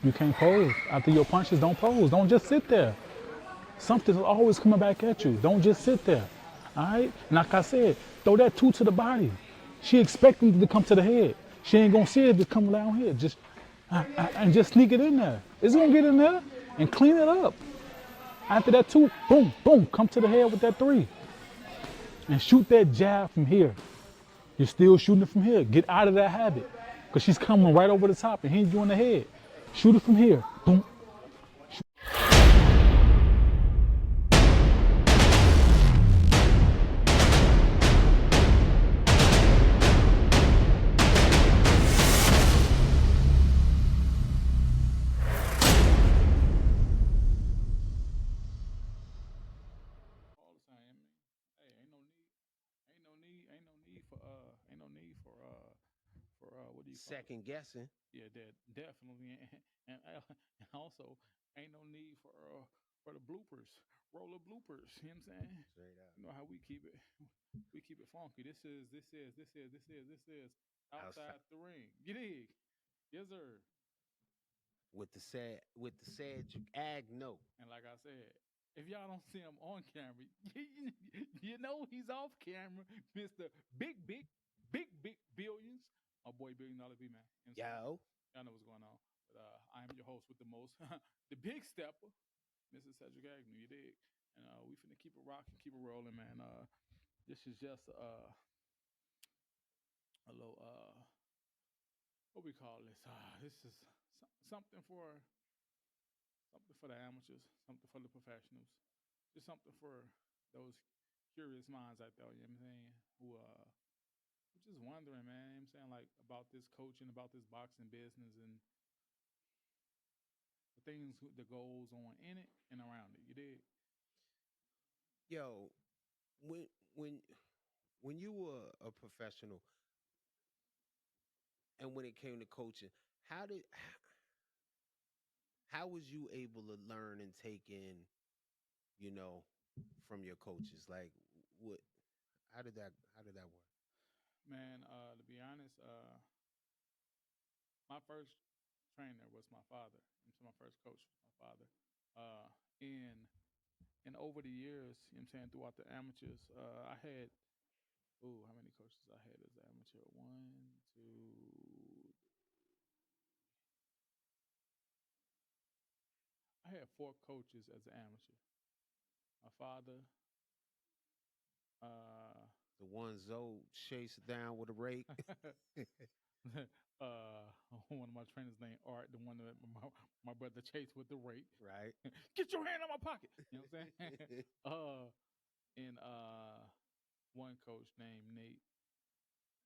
You can't pose. After your punches, don't pose. Don't just sit there. Something's always coming back at you. Don't just sit there. All right? Like I said, throw that two to the body. She expecting to come to the head. She ain't gonna see it to come down here. Just and just sneak it in there. It's gonna get in there and clean it up. After that two, boom, boom, come to the head with that three. And shoot that jab from here. You're still shooting it from here. Get out of that habit. Because she's coming right over the top and hitting you in the head. Shoot it from here. Boom. All the same. Hey, ain't no need for what do you call it? Second guessing. Yeah, that definitely, and also ain't no need for the bloopers, roll the bloopers. You know what I'm saying? Straight up. You know how we keep it funky. This is Outside outside the ring. You dig? Yes, sir. with the said ag note. And like I said, if y'all don't see him on camera, you know he's off camera, Mister Big Billions. My boy Billion Dollar B man. You know what I'm saying? Yo. Y'all know what's going on. But I am your host with the most, the big stepper, Mr. Cedric Agnew. You dig? And we finna keep it rocking, keep it rolling, man. This is just a little what we call this? This is something for the amateurs, something for the professionals, just something for those curious minds out there. You know what I'm saying? Who just wondering, man. You know what I'm saying, like, about this coaching, about this boxing business, and the things that goes on in it and around it. You did. Yo, when when when you were a professional and when it came to coaching, how did how was you able to learn and take in, you know, from your coaches? Like what how did that work? Man, to be honest, my first trainer was my father. And so my first coach was my father. Uh, and over the years, you know what I'm saying, throughout the amateurs, I had, ooh, how many coaches I had as an amateur? One, two, I had four coaches as an amateur. My father, uh, The one Zoe chased down with a rake. uh, one of my trainers named Art, the one that my brother chased with the rake. Right. Get your hand out my pocket. You know what I'm saying? And one coach named Nate.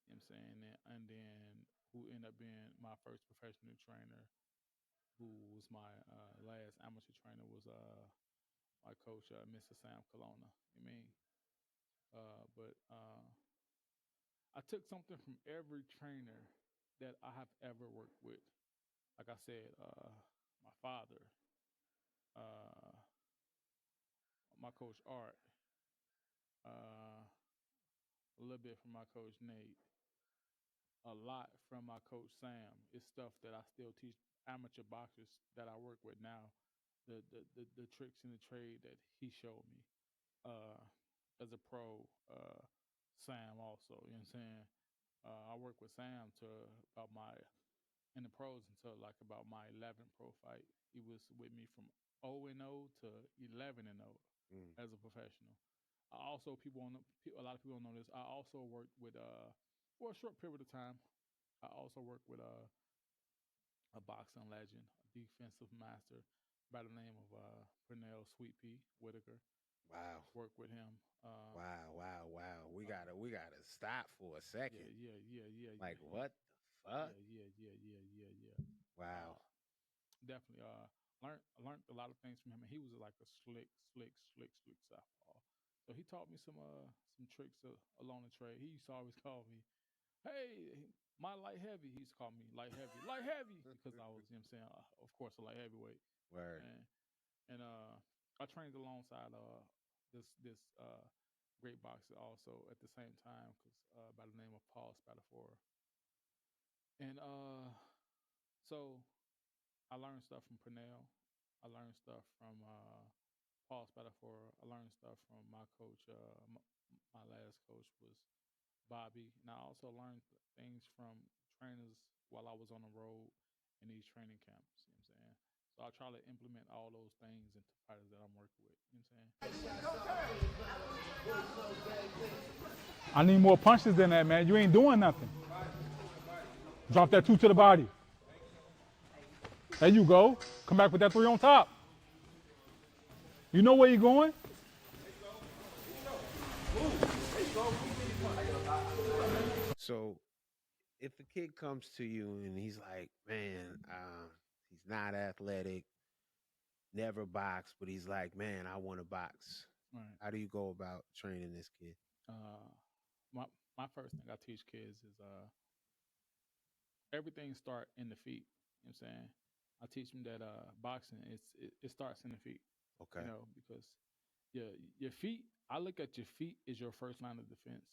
You know what I'm saying? And then who ended up being my first professional trainer, who was my last amateur trainer, was my coach, Mr. Sam Colonna. You mean? But I took something from every trainer that I have ever worked with. Like I said, my father, uh, my coach Art, uh, a little bit from my coach Nate, a lot from my coach Sam. It's stuff that I still teach amateur boxers that I work with now. The tricks in the trade that he showed me uh, as a pro. Sam also, you know what I'm saying. I worked with Sam to about my in the pros until like about my 11th pro fight. He was with me from 0-0 to 11-0 Mm. as a professional. I also a lot of people don't know this. I also worked with for a short period of time. I also worked with a boxing legend, a defensive master by the name of Pernell Sweet Pea Whitaker. Wow. Worked with him. Wow, wow, wow. Uh, We gotta stop for a yeah, second. yeah, yeah, yeah, Like yeah, what the fuck? yeah, yeah, yeah, yeah, yeah, yeah. Wow. Uh, definitely learned a lot of things from him, and he was like a slick southpaw. So he taught me some tricks along the trade. He used to always call me, "Hey, my light heavy." He used to call me light heavy, because I was, you know what I'm saying, of course, a light heavyweight, Word. and and I trained alongside this great boxer also at the same time, because by the name of Paul Spatafor, and so I learned stuff from Purnell. I learned stuff from Paul Spatafor. I learned stuff from my coach. My last coach was Bobby, and I also learned things from trainers while I was on the road in these training camps. You know what I'm saying? So I try to implement all those things into fighters that I'm working with. You know what I'm saying? I need more punches than that, man. You ain't doing nothing. Drop that 2 to the body. There you go. Come back with that 3 on top. You know where you're going? So if a kid comes to you and he's like, man, he's not athletic, never boxed, but he's like, man, I want to box. Right. How do you go about training this kid? Uh, my my first thing I teach kids is everything start in the feet. You know what I'm saying? I teach them that boxing it starts in the feet. Okay. You know, because your feet. I look at your feet as your first line of defense.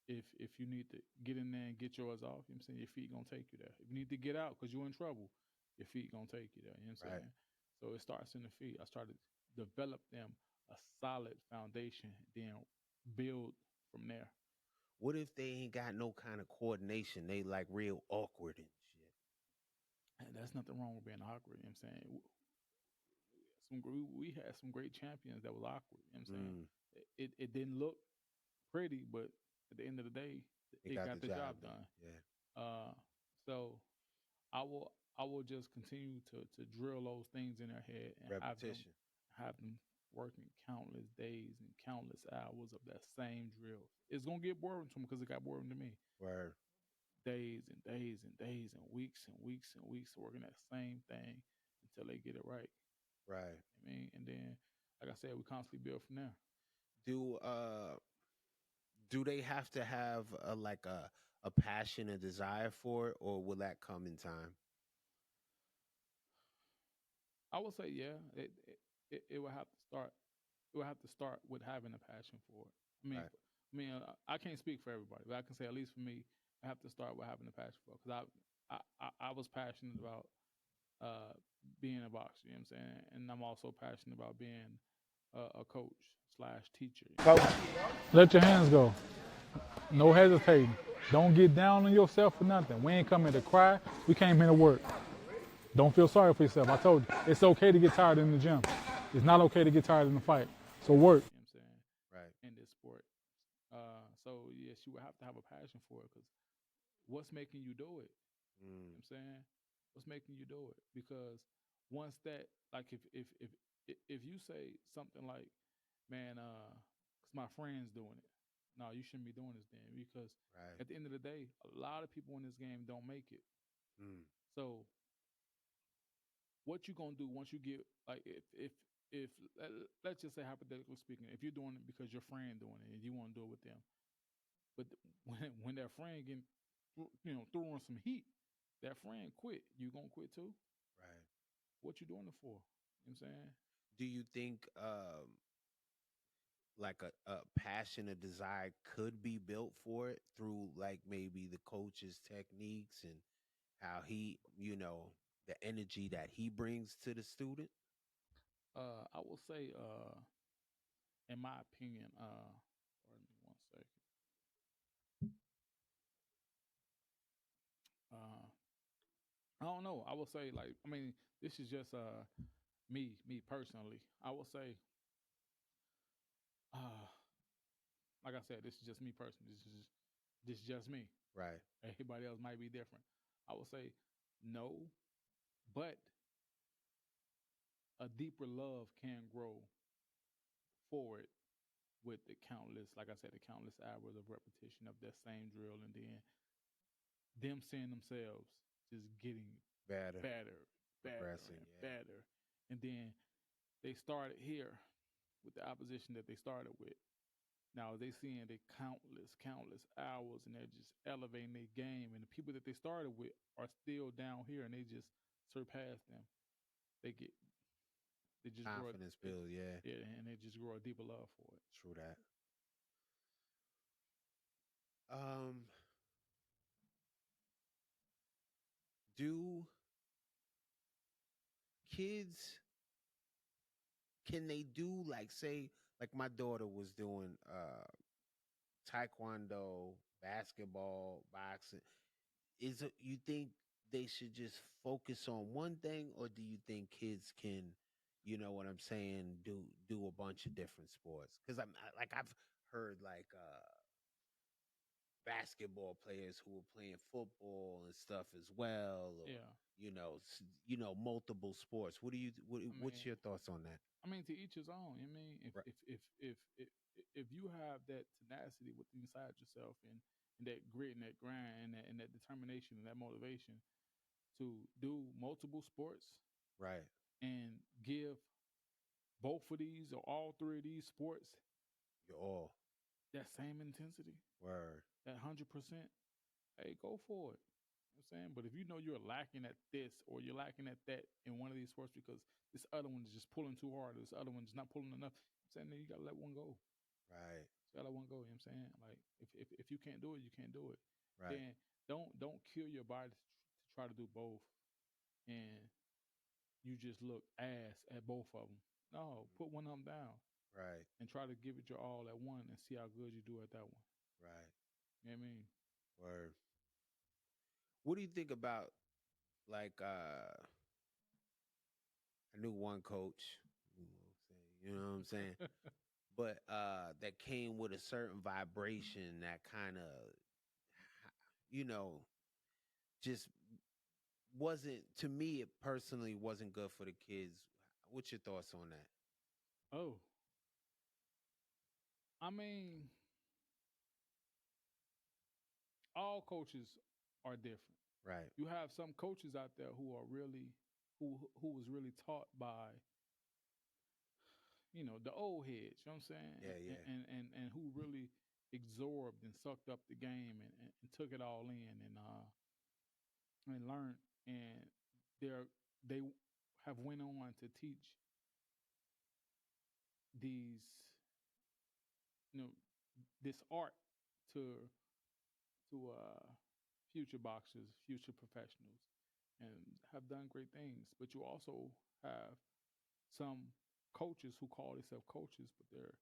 If you need to get in there and get yours off, you know what I'm saying, your feet gonna take you there. If you need to get out because you're in trouble, your feet gonna take you there. You know what I'm Right. saying? So it starts in the feet. I started to develop them a solid foundation, then build from there. What if they ain't got no kind of coordination? They like real awkward and shit. And that's nothing wrong with being awkward. You know what I'm saying? We had some great champions that was awkward. You know what I'm saying? Mm, It didn't look pretty, but at the end of the day, they it got got the the job job done. done. Yeah. So I will just continue to drill those things in their head and Repetition. have them working countless days and countless hours of that same drill. It's gonna get boring to them because it got boring to me. Word. Days and days and days and weeks and weeks and weeks working that same thing until they get it right. Right. I mean, and then like I said, we constantly build from there. Do do they have to have a passion and desire for it, or will that come in time? I would say yeah, it will have to start. It will have to start with having a passion for it. Right. I can't speak for everybody, but I can say at least for me, I have to start with having a passion for it because I was passionate about uh, being a boxer. You know what I'm saying? And I'm also passionate about being a coach slash teacher. Let your hands go. No hesitating. Don't get down on yourself for nothing. We ain't coming to cry. We came here to work. Don't feel sorry for yourself. I told you, it's okay to get tired in the gym. It's not okay to get tired in the fight. So work. You know what I'm saying? Right. In this sport. So yes, you would have to have a passion for it because what's making you do it? You know Mm, what I'm saying? What's making you do it? Because once that, like, if you say something like, "Man, cause my friend's doing it," no, you shouldn't be doing this then because right. at the end of the day, a lot of people in this game don't make it. Mm, So what you gonna do once you get like if let's just say hypothetically speaking, if you're doing it because your friend doing it and you want to do it with them, but when that friend getting throwing some heat, that friend quit, you gonna quit too? right. What you doing it for? You know what I'm saying? Do you think like a passion, a desire could be built for it through like maybe the coach's techniques and how he, the energy that he brings to the student? I will say, in my opinion, pardon me one second. Uh, I don't know. I will say, like, I mean, this is just me personally. I will say, uh, like I said, this is just me personally. This is just me. Right. Everybody else might be different. I will say no, but a deeper love can grow forward with the countless, like I said, the countless hours of repetition of that same drill, and then them seeing themselves just getting Better, better, better, progressing. and Yeah. better, and then they started here with the opposition that they started with. Now they seeing the countless hours, and they're just elevating their game. And the people that they started with are still down here, and they just surpass them. They get, they just grow, Confidence build. Yeah. yeah, and they just grow a deeper love for it. True that. Um, do kids, can they do like, say, like my daughter was doing taekwondo, basketball, boxing. You think they should just focus on one thing, or do you think kids can, you know what I'm saying, do a bunch of different sports? Because like I've heard like basketball players who were playing football and stuff as well, or Yeah. multiple sports. I What's mean, your thoughts on that? to each his own. I mean, Right, if you have that tenacity within inside yourself and that grit and that grind and that determination and that motivation to do multiple sports right, and give both of these or all three of these sports you're all that same intensity, word, that 100%, hey, go for it. You know what I'm saying? But if you know you're lacking at this or you're lacking at that in one of these sports because this other one is just pulling too hard, or this other one's not pulling enough, I'm saying then you gotta let one go. right, You gotta let one go. You know what I'm saying? Like if you can't do it, you can't do it. right, Then don't kill your body to try to do both, and you just look ass at both of them. No, put one of them down right, and try to give it your all at one and see how good you do at that one. right, You know what I mean? word. What do you think about like I knew one coach, you know what I'm saying? But that came with a certain vibration that kind of you know just wasn't, to me it personally wasn't good for the kids. What's your thoughts on that? Oh, I mean, all coaches are different. Right. You have some coaches out there who are really who was really taught by the old heads. You know what I'm saying? Yeah, And yeah. and who really absorbed and sucked up the game and took it all in and learned and they have went on to teach these you know this art to future boxers, future professionals, and have done great things. But you also have some coaches who call themselves coaches, but they're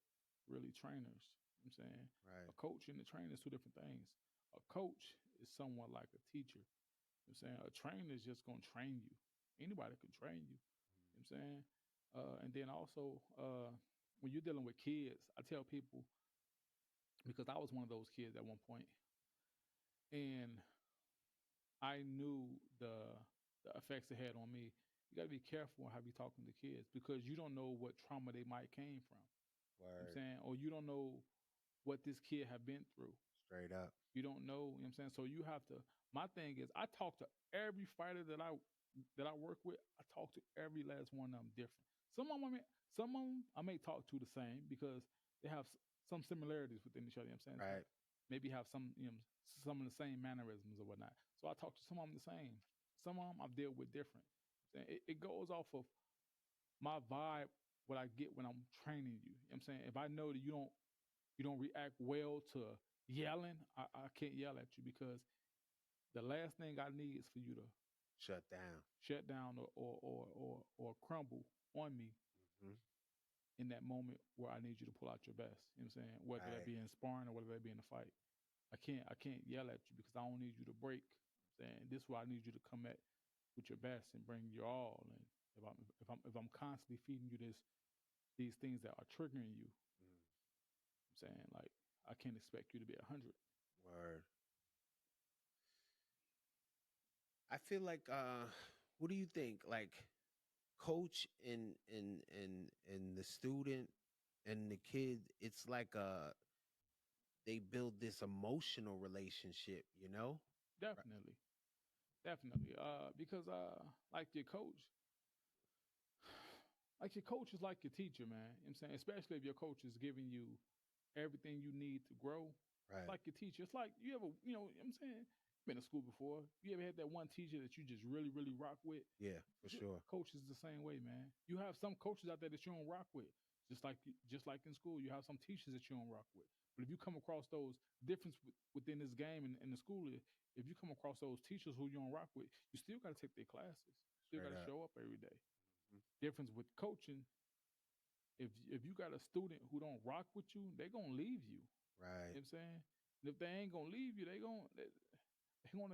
really trainers. You know what I'm saying Right. a coach and a trainer is two different things. A coach is somewhat like a teacher. You know what I'm saying a trainer is just gonna train you. Anybody can train you. You know what I'm saying and then also when you're dealing with kids, I tell people because I was one of those kids at one point, and I knew the effects it had on me. You got to be careful how you talking to kids because you don't know what trauma they might came from. You know what I'm Word. saying, or you don't know what this kid have been through. Straight up. You don't know. You know what I'm saying. So you have to. My thing is, I talk to every fighter that I work with. I talk to every last one of them different. Some of them I may talk to the same because they have some similarities within each other. You know what I'm saying. Right. Maybe have some of the same mannerisms or whatnot. So I talk to some of them the same. Some of them I've dealt with different. It goes off of my vibe, what I get when I'm training you. You know what I'm saying? If I know that you don't react well to yelling, I can't yell at you because the last thing I need is for you to Shut down. shut down or crumble on me Hmm. in that moment where I need you to pull out your best. You know what I'm saying? Whether that Right. be in sparring or whether that be in a fight. I can't yell at you because I don't need you to break. You know what I'm saying this is why I need you to come at with your best and bring your all. And if I'm constantly feeding you these things that are triggering you, Mm. I'm saying like I can't expect you to be 100. Word. I feel like what do you think? Like coach and the student and the kid, it's like they build this emotional relationship, you know? Right. Definitely, definitely. Because like your coach, like your coach is like your teacher, man. You know what I'm saying, especially if your coach is giving you everything you need to grow. It's Right. like your teacher. It's like you ever, you know what I'm saying, been to school before. You ever had that one teacher that you just really, really rock with? Yeah, for sure. Coach is the same way, man. You have some coaches out there that you don't rock with, just like in school. You have some teachers that you don't rock with. But if you come across those difference within this game and in the school, if you come across those teachers who you don't rock with, you still got to take their classes. Still Straight got to up. show up every day. Difference with coaching, if you got a student who don't rock with you, they gonna leave you. You know Right. what I'm saying? And if they ain't gonna leave you, they gonna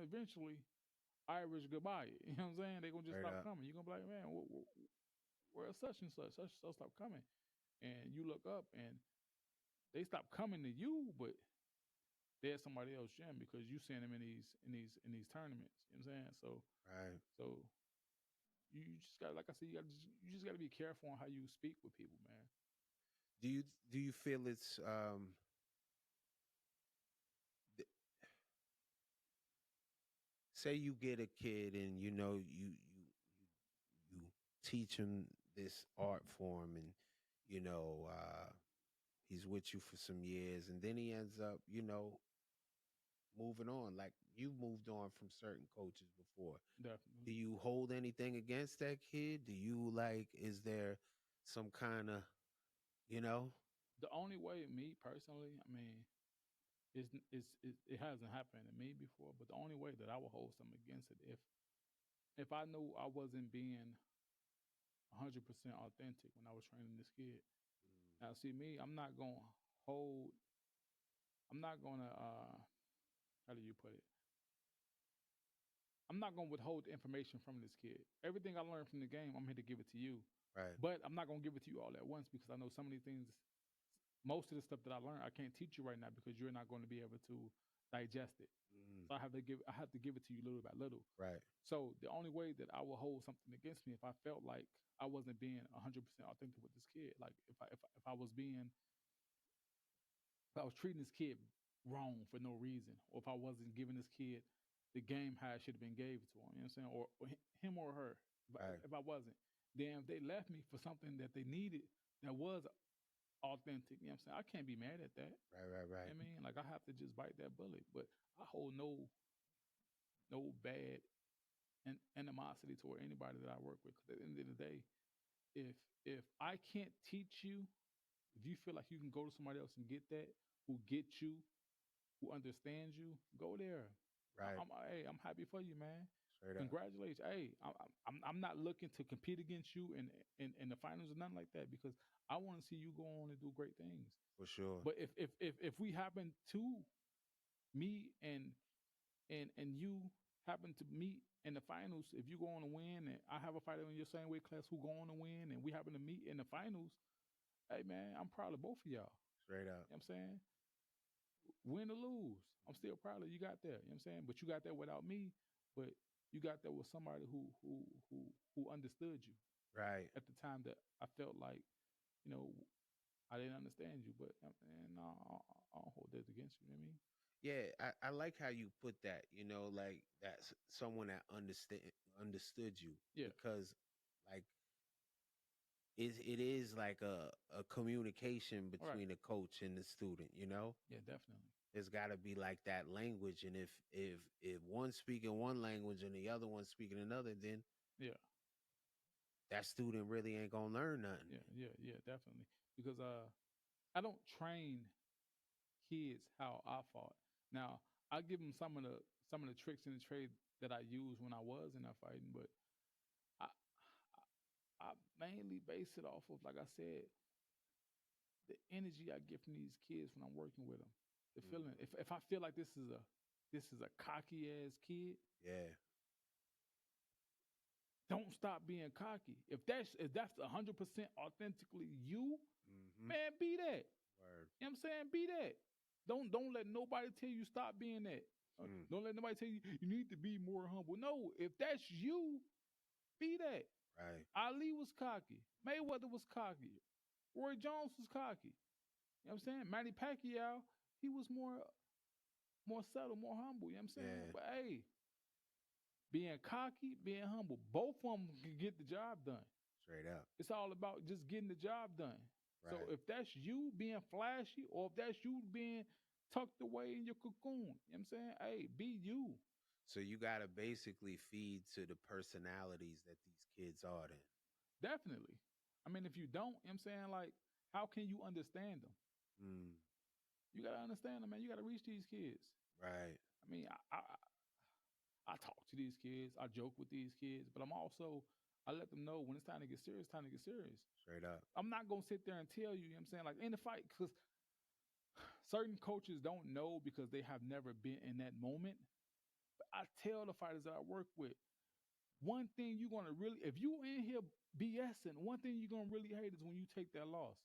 eventually Irish goodbye. You know what I'm saying? They gonna just Straight stop up. coming. You gonna be like, man, where's such and such? Such and such stop coming. And you look up and they stop coming to you, but there's somebody else gym because you send them in these tournaments. You know what I'm saying? Right. So you just got, like I said, you just got to be careful on how you speak with people, man. Do you feel it's th- say you get a kid and you teach him this art form and he's with you for some years and then he ends up moving on like you moved on from certain coaches before. Do Definitely. you hold anything against that kid? Do you like is there some kind of you know The only way, me personally, I mean, it hasn't happened to me before, but the only way that I would hold something against it, if I knew I wasn't being 100% authentic when I was training this kid. Mm, Now, see me, hold. I'm not gonna. How do you put it? I'm not gonna withhold information from this kid. Everything I learned from the game, I'm here to give it to you. right. But I'm not gonna give it to you all at once because I know some of these things, most of the stuff that I learned, I can't teach you right now because you're not going to be able to digest it. Mm, So I have to give it to you little by little. right. So the only way that I will hold something against me if I felt like I wasn't being 100% authentic with this kid, like if I was being, if I was treating this kid wrong for no reason, or if I wasn't giving this kid the game how it should have been gave to him, you know what I'm saying, or him or her, Right. if I wasn't, then if they left me for something that they needed that was authentic, you know what I'm saying, I can't be mad at that. Right. Right. You know Right. what I mean, like I have to just bite that bullet, but I hold no bad animosity toward anybody that I work with. Because at the end of the day, if if I can't teach you, if you feel like you can go to somebody else and get that, who gets you, who understands you, go there. Right. Hey, I'm happy for you, man. Straight up. Congratulations. Hey, I'm not looking to compete against you in the finals or nothing like that because I want to see you go on and do great things. For sure. But if we happen to me and you happen to meet in the finals, if you go on to win and I have a fighter in your same weight class who go on to win and we happen to meet in the finals, hey man, I'm proud of both of y'all. Straight You up. know what I'm saying? Win or lose, I'm still proud of you got there. You know what I'm saying? But you got there without me, but you got there with somebody who understood you Right. at the time that I felt like, you know, I didn't understand you, but and no, I don't hold that against you. You know what I mean? Yeah, I like how you put that, like that's someone that understood you Yeah, because like it is like a communication all right. between the coach and the student. Yeah, definitely. There's got to be like that language and if one's speaking one language and the other one's speaking another, then Yeah. that student really ain't going to learn nothing. Yeah, definitely. Because I don't train kids how I fought. Now I give them some of the tricks and the trade that I used when I was in that fighting, but I I mainly base it off of, like I said, the energy I get from these kids when I'm working with them. The feeling, Mhm. if I feel like this is a cocky ass kid, Yeah. don't stop being cocky. If that's 100% authentically you, Mhm. man, be that. Word. You know what I'm saying? Be that. Don't let nobody tell you stop being that. Mm. Don't let nobody tell you you need to be more humble. No, if that's you, be that. Right. Ali was cocky. Mayweather was cocky. Roy Jones was cocky. You know what I'm saying? Manny Pacquiao, he was more subtle, more humble. You know what I'm saying? Yeah. But hey, being cocky, being humble, both of them can get the job done. Straight up. It's all about just getting the job done. So Right. if that's you being flashy or if that's you being tucked away in your cocoon, you know what I'm saying? Hey, be you. So you got to basically feed to the personalities that these kids are then. Definitely. I mean, if you don't, you know what I'm saying? Like, how can you understand them? Mm. You got to understand them, man. You got to reach these kids. Right. I mean, I talk to these kids, I joke with these kids, but I'm also I let them know when it's time to get serious, time to get serious. Straight up. I'm not gonna sit there and tell you, you know what I'm saying, like in the fight, because certain coaches don't know because they have never been in that moment. But I tell the fighters that I work with, one thing you're gonna really, if you in here BSing, one thing you're gonna really hate is when you take that loss.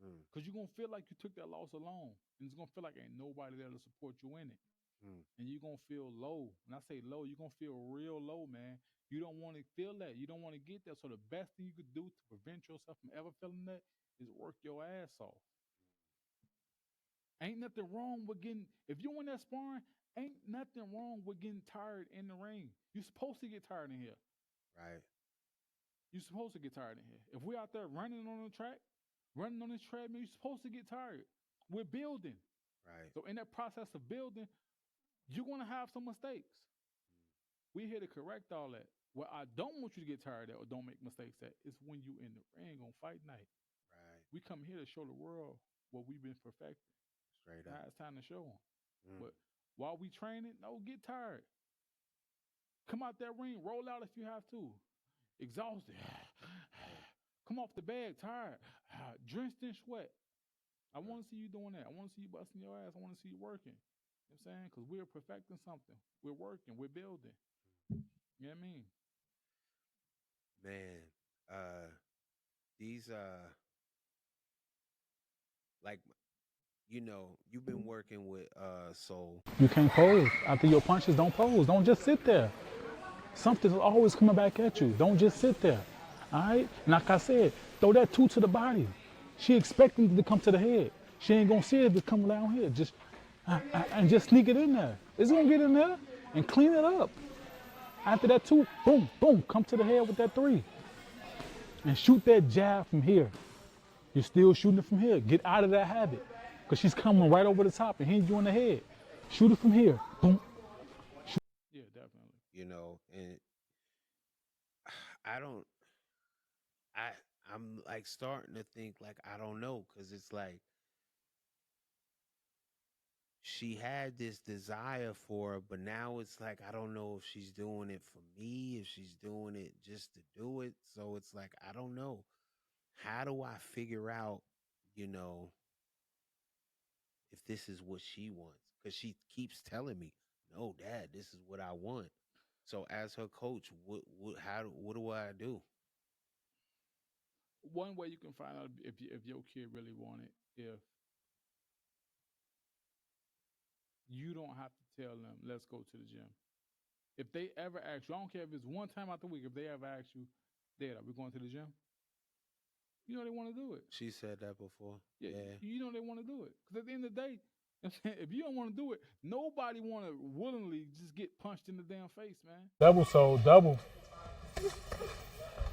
Mm, Cause you're gonna feel like you took that loss alone. And it's gonna feel like ain't nobody there to support you in it. mm, And you're gonna feel low. When I say low, you're gonna feel real low, man. You don't want to feel that. You don't want to get that. So the best thing you could do to prevent yourself from ever feeling that is work your ass off. Ain't nothing wrong with getting, if you in that sparring, ain't nothing wrong with getting tired in the ring. You're supposed to get tired in here. right. You're supposed to get tired in here. If we're out there running on the track, running on this treadmill, you're supposed to get tired. We're building. Right. So in that process of building, you're gonna have some mistakes. We're here to correct all that. What I don't want you to get tired at or don't make mistakes at is when you in the ring on fight night. Right. We come here to show the world what we've been perfecting. Straight Now up. it's time to show them. Mm, But while we training, no, get tired. Come out that ring, roll out if you have to. Exhausted. Come off the bed, tired, drenched in sweat. I mm. want to see you doing that. I want to see you busting your ass. I want to see you working. You know what I'm saying? Because we're perfecting something. We're working. We're building. You know what I mean? Man, uh, these like you've been working with Soul. You can't pose. After your punches, don't pose. Don't just sit there. Something's always coming back at you. Don't just sit there. All right? And like I said, throw that two to the body. She expecting it to come to the head. She ain't gonna see it to come down here. Just and just sneak it in there. It's gonna get in there and clean it up. After that two, boom, boom, come to the head with that three. And shoot that jab from here. You're still shooting it from here. Get out of that habit. Because she's coming right over the top and hitting you in the head. Shoot it from here. Boom. Yeah, definitely. And I don't I I'm like starting to think like I don't know cuz it's like she had this desire for it, but now it's like I don't know if she's doing it for me, if she's doing it just to do it. So it's like I don't know. How do I figure out, you know, if this is what she wants? Cuz she keeps telling me, "No, dad, this is what I want." So as her coach, what do I do? One way you can find out if your kid really want it, if you don't have to tell them, let's go to the gym. If they ever ask you, I don't care if it's one time out the week, if they ever ask you, Dad, are we going to the gym? You know they want to do it. She said that before. Yeah, Yeah. you know they want to do it. Because at the end of the day, if you don't want to do it, nobody want to willingly just get punched in the damn face, man. Double soul, double.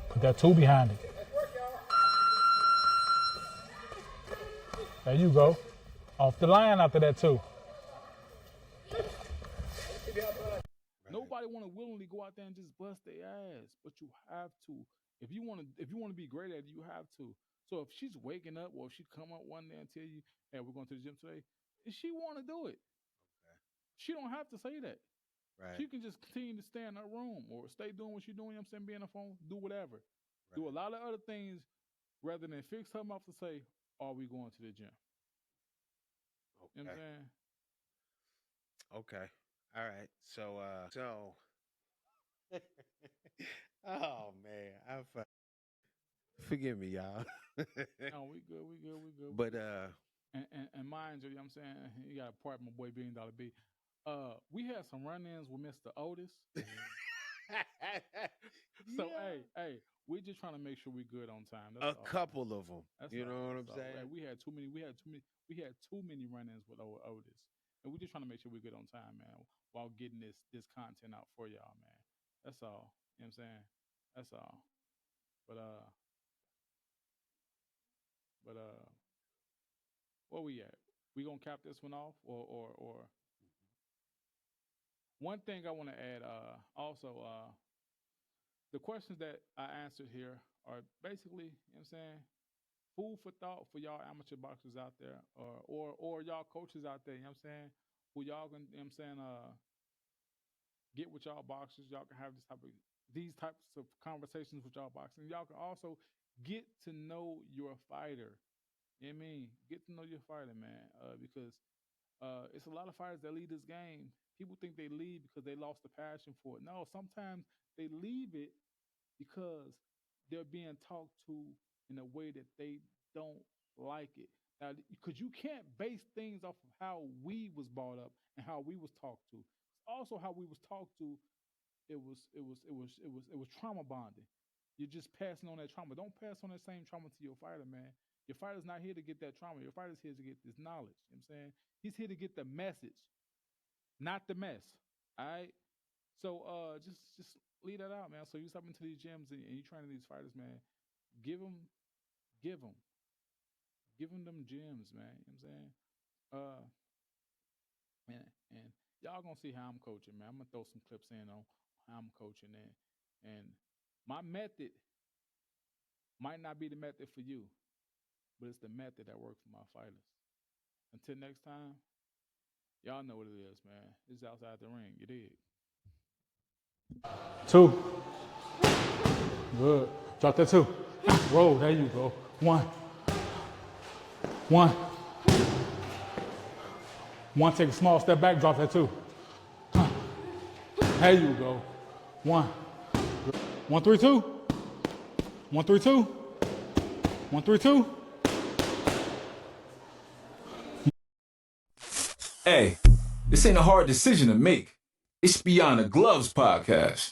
Put that two behind it. There you go. Off the line after that too. Right. Nobody want to willingly go out there and just bust their ass, but you have to. If you want to be great at it, you have to. So if she's waking up or if she come up one day and tell you, "Hey, we're going to the gym today," if she want to do it, Okay. she don't have to say that. Right. She can just continue to stay in her room or stay doing what she's doing. You know what I'm saying? Be on the phone, do whatever. Right. Do a lot of other things rather than fix her mouth to say, "Are we going to the gym?" You know what I'm Okay. saying? Okay. All right. So oh man, forgive me, y'all. No, we good, we good, we good. But And mind you, know what I'm saying? You got to part my boy $1 billion B. We had some run-ins with Mr. Otis. So yeah, hey, we just trying to make sure we good on time. That's a all. couple of them. That's You all. know what I'm That's all. Hey, saying? we had too many run-ins with Otis. And we just trying to make sure we good on time, man, while getting this content out for y'all, man. That's all. You know what I'm saying? That's all. But but where we at? We gonna cap this one off or one thing I want to add, also, the questions that I answered here are basically, you know what I'm saying, food for thought for y'all amateur boxers out there, or y'all coaches out there, you know what I'm saying, who y'all can, you know what I'm saying, get with y'all boxers. Y'all can have this type of these types of conversations with y'all boxing. Y'all can also get to know your fighter. You know what I mean? Get to know your fighter, man. Because it's a lot of fighters that leave this game. People think they leave because they lost the passion for it. No, sometimes they leave it because they're being talked to in a way that they don't like it. Now, because you can't base things off of how we was brought up and how we was talked to. It's also how we was talked to. It was trauma bonding. You're just passing on that trauma. Don't pass on that same trauma to your fighter, man. Your fighter's not here to get that trauma. Your fighter's here to get this knowledge. You know what I'm saying? He's here to get the message, not the mess. All right. So just leave that out, man. So you step into these gyms and you training these fighters, man. Give them, give them, give them gyms, man. You know what I'm saying? Uh, and y'all gonna see how I'm coaching, man. I'm gonna throw some clips in on how I'm coaching, and my method might not be the method for you, but it's the method that worked for my fighters. Until next time, y'all know what it is, man. It's outside the ring. You dig? 2. Good. Drop that 2. Roll. There you go. 1. 1. 1. Take a small step back. Drop that 2. There you go. 1. 1, 3, 2. 1, 3, 2. 1, 3, 2. Hey, this ain't a hard decision to make. It's Beyond the Gloves podcast.